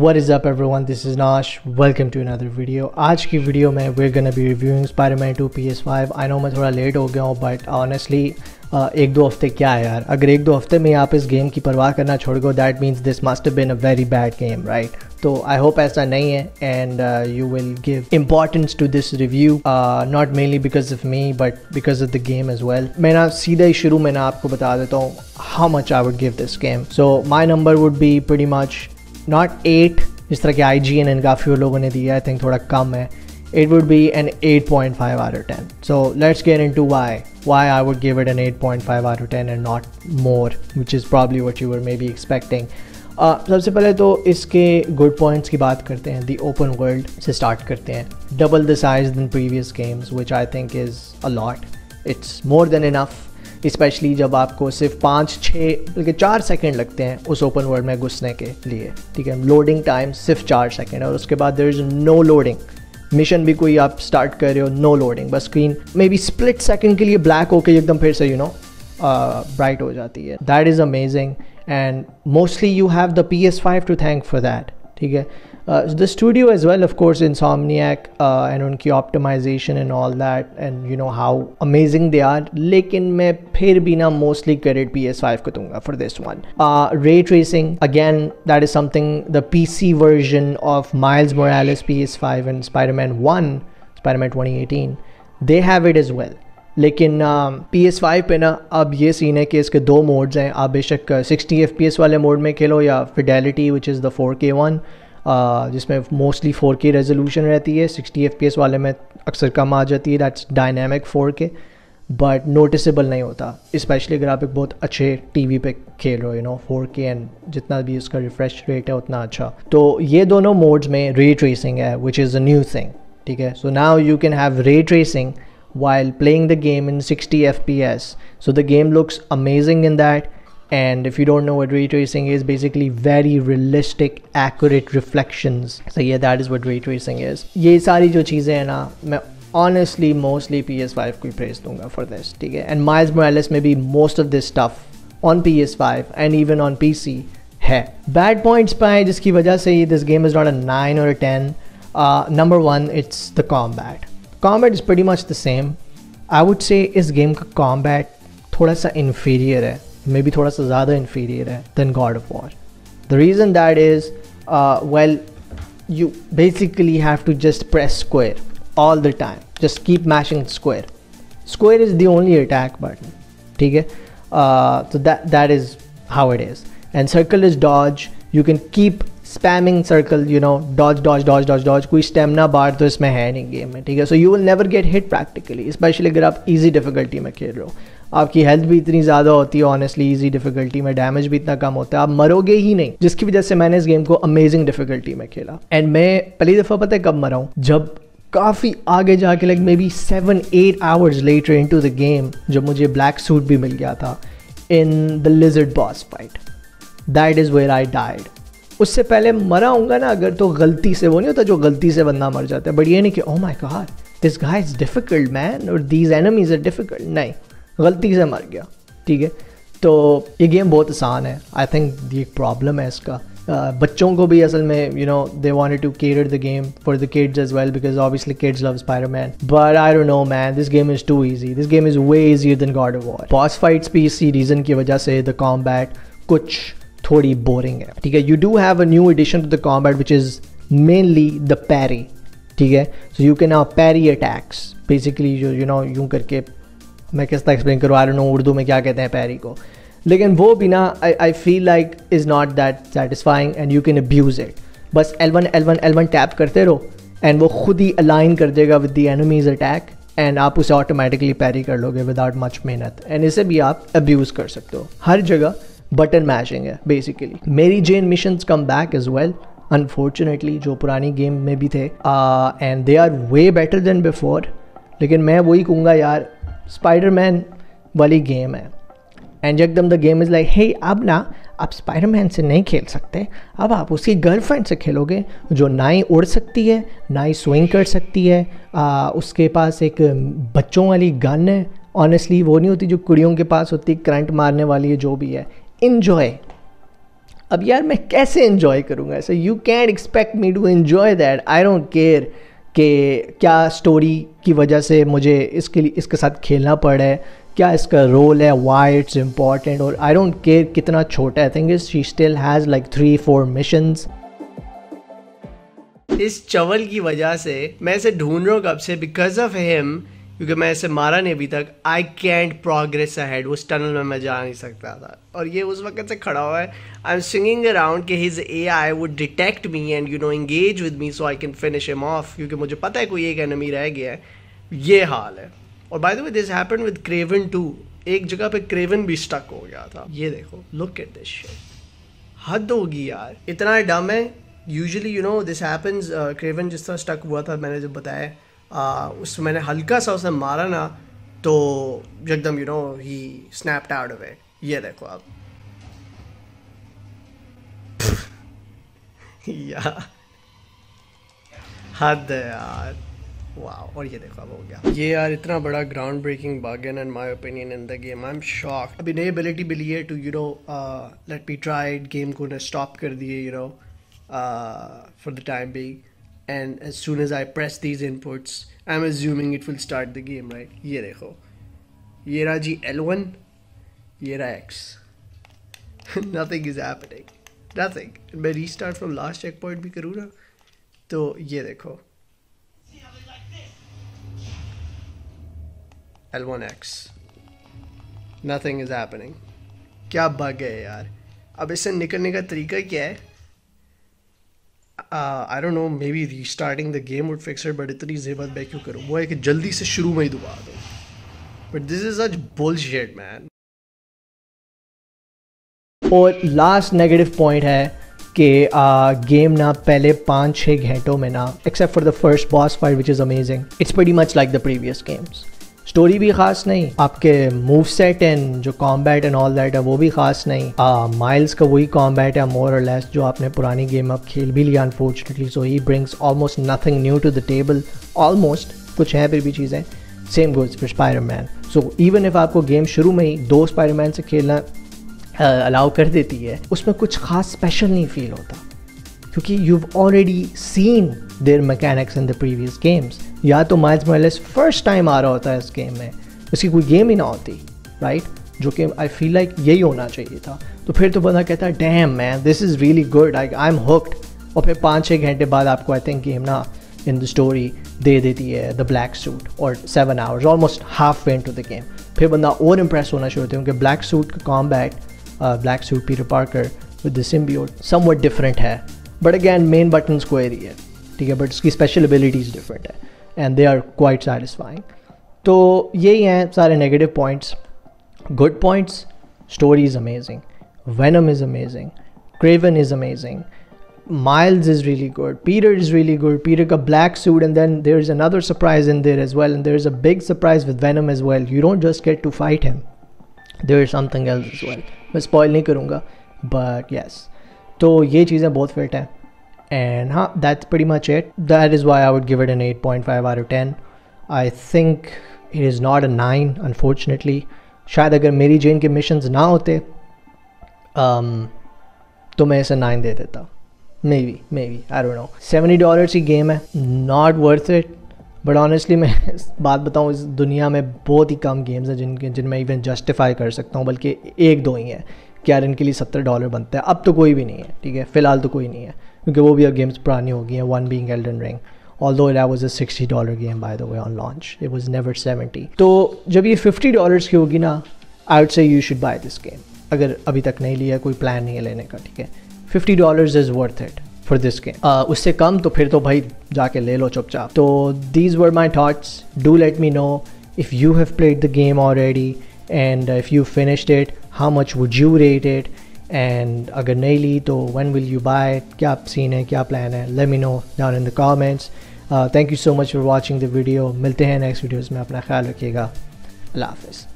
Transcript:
What is up everyone, this is Nosh. Welcome to another video. आज की video में we're gonna be reviewing Spiderman 2 PS5. I know मैं थोड़ा late हो गया हूँ but honestly एक दो हफ्ते क्या है यार, अगर एक दो हफ्ते में आप इस गेम की परवाह करना छोड़ गो that means this must have been a very bad game, right? तो I hope ऐसा नहीं है and you will give importance to this review not mainly because of me but because of the game as well. मैं ना सीधा ही शुरू में ना आपको बता देता हूँ how much I would give this game. So my number would be pretty much not 8 जिस तरह के IGN काफ़ी लोगों ने दिया, I think थोड़ा कम है. It would be an 8.5 out of 10. So let's get into why I would give it an 8.5 out of 10 and not more, which is probably what you were maybe expecting. सबसे पहले तो इसके good points की बात करते हैं. The open world से start करते हैं. Double the size than previous games which I think is a lot. It's more than enough, especially जब आपको सिर्फ 5-6 बल्कि 4 सेकेंड लगते हैं उस ओपन वर्ल्ड में घुसने के लिए. ठीक है, लोडिंग टाइम सिर्फ 4 सेकेंड और उसके बाद there is no loading. Mission भी कोई आप स्टार्ट कर रहे हो, नो लोडिंग, बस screen maybe split second के लिए ब्लैक होकर एकदम फिर से ब्राइट हो जाती है. That is amazing and mostly you have the PS5 to thank for that. ठीक है, the studio as well, of course, Insomniac and उनकी optimization and all that and you know how amazing they are. लेकिन मैं फिर भी ना mostly credit PS5 को दूंगा for this one. Ray tracing, again, that is something the PC version of Miles Morales PS5 and Spider-Man 2018, they have it as well. लेकिन PS5 पे ना अब ये सीन है कि इसके दो मोड्स हैं. आप बेशक 60 FPS वाले मोड में खेलो या Fidelity which is the 4K one, जिसमें मोस्टली 4K रेजोल्यूशन रहती है. 60 FPS वाले में अक्सर कम आ जाती है, that's dynamic 4K, but noticeable नहीं होता, स्पेशली अगर आप एक बहुत अच्छे टीवी पे खेल रहे हो 4K एंड जितना भी उसका रिफ्रेश रेट है उतना अच्छा. तो ये दोनों मोड्स में रे ट्रेसिंग है which is a new thing. ठीक है, so now you can have ray tracing while playing the game in 60 FPS. So the game looks amazing in that. And if you don't know what ray tracing is, basically very realistic, accurate reflections. So yeah, that is what ray tracing is. ये सारी जो चीज़ें हैं ना, मैं honestly mostly PS5 को ही praise दूंगा for this. ठीक है, and Miles Morales में भी most of this stuff on PS5 and even on PC है. Bad points पे हैं जिसकी वजह से this game is not a 9 or a 10. Number one, it's the combat. Combat is pretty much the same. I would say इस game का combat थोड़ा सा inferior है, मे बी थोड़ा सा ज़्यादा inferior है than God of War. The reason that is, well, you basically have to just press square all the time. Just keep mashing square. Square is the only attack button. ठीक है, so that is how it is. And circle is dodge. You can keep spamming circle, dodge. कोई stamina बार तो इसमें है नहीं game में. ठीक है, so you will never get hit practically, especially अगर आप easy difficulty में खेल रहे हो. आपकी हेल्थ भी इतनी ज़्यादा होती है ऑनेस्टली इजी डिफिकल्टी में, डैमेज भी इतना कम होता है, आप मरोगे ही नहीं, जिसकी वजह से मैंने इस गेम को अमेजिंग डिफिकल्टी में खेला. एंड मैं पहली दफ़ा पता है कब मरा हूँ, जब काफ़ी आगे जाके like maybe 7-8 hours later into the game जब मुझे ब्लैक सूट भी मिल गया था in the lizard boss fight. That is where I died. उससे पहले मरा हूँगा ना अगर तो गलती से, वो नहीं होता जो गलती से बंदा मर जाता है, बट ये नहीं कि oh my God this guy is difficult man और दीज एनिमीज आर डिफिकल्ट. नहीं, गलती से मर गया. ठीक है, तो ये गेम बहुत आसान है. आई थिंक ये एक प्रॉब्लम है इसका. बच्चों को भी असल में they wanted to cater the game for the kids as well because obviously kids love Spiderman, but I don't know man, this game is too easy. This game is way easier than God of War. Boss fights भी इसी reason की वजह से the combat कुछ थोड़ी boring है. ठीक है, you do have a new addition to the combat which is mainly the parry. ठीक है, so you can now parry attacks basically, जो यूँ करके, मैं किस तरह एक्सप्लेन करूँ, आई डोंट नो उर्दू में क्या कहते हैं पैरी को, लेकिन वो भी ना I feel like is not that satisfying and you can abuse it. बस L1 टैप करते रहो एंड वो खुद ही अलाइन कर देगा with the enemies attack and आप उसे ऑटोमेटिकली पैरी कर लोगे विदाउट मच मेहनत. एंड इसे भी आप अब्यूज़ कर सकते हो. हर जगह बटन मैशिंग है basically. Mary Jane missions come back as well unfortunately, जो पुरानी गेम में भी थे, and they are way better than before. लेकिन मैं वही कहूँगा यार, स्पाइडरमैन वाली गेम है एंड एकदम the game is like hey अब ना आप स्पाइडरमैन से नहीं खेल सकते, अब आप उसकी गर्लफ्रेंड से खेलोगे जो ना ही उड़ सकती है ना ही स्विंग कर सकती है. उसके पास एक बच्चों वाली गन है, ऑनेस्टली वो नहीं होती जो कुड़ियों के पास होती, करंट मारने वाली है, जो भी है. इन्जॉय अब यार मैं कैसे इन्जॉय करूँगा ऐसे? You can't expect me to enjoy that. I don't care कि क्या स्टोरी की वजह से मुझे इसके साथ खेलना पड़ा है, क्या इसका रोल है, वाई इट्स इम्पॉर्टेंट, और आई डोंट केयर कितना छोटा है। Thing is she still has like 3-4 missions. इस चवल की वजह से मैं इसे ढूंढ रहा हूँ कब से, बिकॉज ऑफ हिम, क्योंकि मैं इसे मारा नहीं अभी तक। I can't progress ahead. उस टनल में मैं जा नहीं सकता था और ये उस वक्त से खड़ा हुआ है। आई एम सिंगिंग अराउंड कि his AI would detect me and engage with me so I can finish him of, क्योंकि मुझे पता है कोई एक एनिमी रह गया है। ये हाल है। और by the way this happened with Kraven 2। एक जगह पे क्रेवन भी स्टक हो गया था। ये देखो, लुक एट दिस शिट। हद होगी यार, इतना डम है। Usually this happens. क्रेवन जिस तरह स्टक हुआ था मैंने जब बताया, उसमें मैंने हल्का सा उसे मारा ना तो एकदम ही स्नैप्ड आउट ऑफ इट। ये देखो आप। यार हद है यार। वाह। और ये देखो अब हो गया ये यार, इतना बड़ा groundbreaking bargain in my opinion in the game. I am shocked. अभी नई एबिलिटी मिली है to let me try it. Game को स्टॉप कर दिए for the time being, and as soon as I press these inputs I'm assuming it will start the game, right? ये देखो, ये रहा जी L1, ये रहा X। nothing is happening, nothing। मैं restart from last checkpoint भी करूँ ना तो ये देखो L1X, nothing is happening। क्या बग है यार। अब इससे निकलने का तरीका क्या है? I don't know, maybe restarting the game would fix it, but इतनी ज़ेबत मैं क्यों करूँ? वो है कि जल्दी से शुरू में ही दबा दो। But this is such bullshit, man। और लास्ट नेगेटिव पॉइंट है कि गेम ना पहले 5-6 घंटों में ना, except for the first boss fight which is amazing, it's pretty much like the previous games. Story भी ख़ास नहीं, आपके मूव सेट एंड जो कॉम्बैट एंड ऑल दैट है वो भी ख़ास नहीं। माइल्स का वही कॉम्बैट है मोर और लेस जो आपने पुरानी गेम अब खेल भी लिया unfortunately. So he brings almost nothing new to the table. Almost, कुछ हैं फिर भी चीज़ें। Same goes for Spiderman. So even if आपको गेम शुरू में ही 2 स्पाइडरमैन से खेलना अलाउ कर देती है, उसमें कुछ ख़ास स्पेशल नहीं फील होता, क्योंकि you've already seen their mechanics in the previous games। या तो माइल्स मोरेलेस फर्स्ट टाइम आ रहा होता है इस गेम में, इसकी कोई गेम ही ना होती, राइट? जो कि आई फील लाइक यही होना चाहिए था। तो फिर तो बंदा कहता है dam man this is really good, I am hooked. और फिर 5-6 घंटे बाद आपको आई थिंक गेम ना इन द स्टोरी दे देती है द ब्लैक सूट, और 7 hours almost half way into the game. फिर बंदा और इम्प्रेस होना शुरू होता है, क्योंकि ब्लैक सूट का combat, black suit Peter Parker with the symbiote somewhat different है, but again main button square ही है, ठीक है, बट उसकी स्पेशल एबिलिटीज़ डिफरेंट है and they are quite satisfying. तो यही हैं सारे negative points. Good points, story is amazing, Venom is amazing, Kraven is amazing, Miles is really good, Peter is really good, Peter का black suit, and then there is another surprise in there as well, and there is a big surprise with Venom as well. You don't just get to fight him, there is something else as well। मैं spoil नहीं करूँगा, but yes, तो ये चीज़ें बहुत fit हैं। And हाँ, that's pretty much it। That is why I would give it an 8.5 out of 10। I think it is not a 9 unfortunately। शायद अगर मेरी जेन के मिशंस ना होते तो मैं इसे 9 दे देता, maybe I don't know। $70 की गेम है, not worth it। But honestly मैं बात बताऊँ, इस दुनिया में बहुत ही कम गेम्स हैं जिनमें इवन जस्टिफाई कर सकता हूँ, बल्कि 1-2 ही हैं कि यार इनके लिए $70 बनता है। अब तो कोई भी नहीं है, ठीक है, फ़िलहाल तो कोई नहीं है, क्योंकि वो भी अब गेम्स पुरानी हो गई हैं। One being Elden ring, although that was a $60 game by the way on launch, it was never 70। तो जब ये $50 की होगी ना, I would say you should buy this game। अगर अभी तक नहीं लिया, कोई प्लान नहीं है लेने का, ठीक है, $50 is worth it for this game। उससे कम तो फिर तो भाई जाके ले लो चुपचाप। तो these were my thoughts। Do let me know if you have played the game already and if you finished it, how much would you rate it, and अगर नहीं ली तो when will you buy it, क्या scene है, क्या plan है, let me know down in the comments। Thank you so much for watching the video। मिलते हैं next videos में, अपना ख्याल रखिएगा, अल्लाह हाफ़िज़।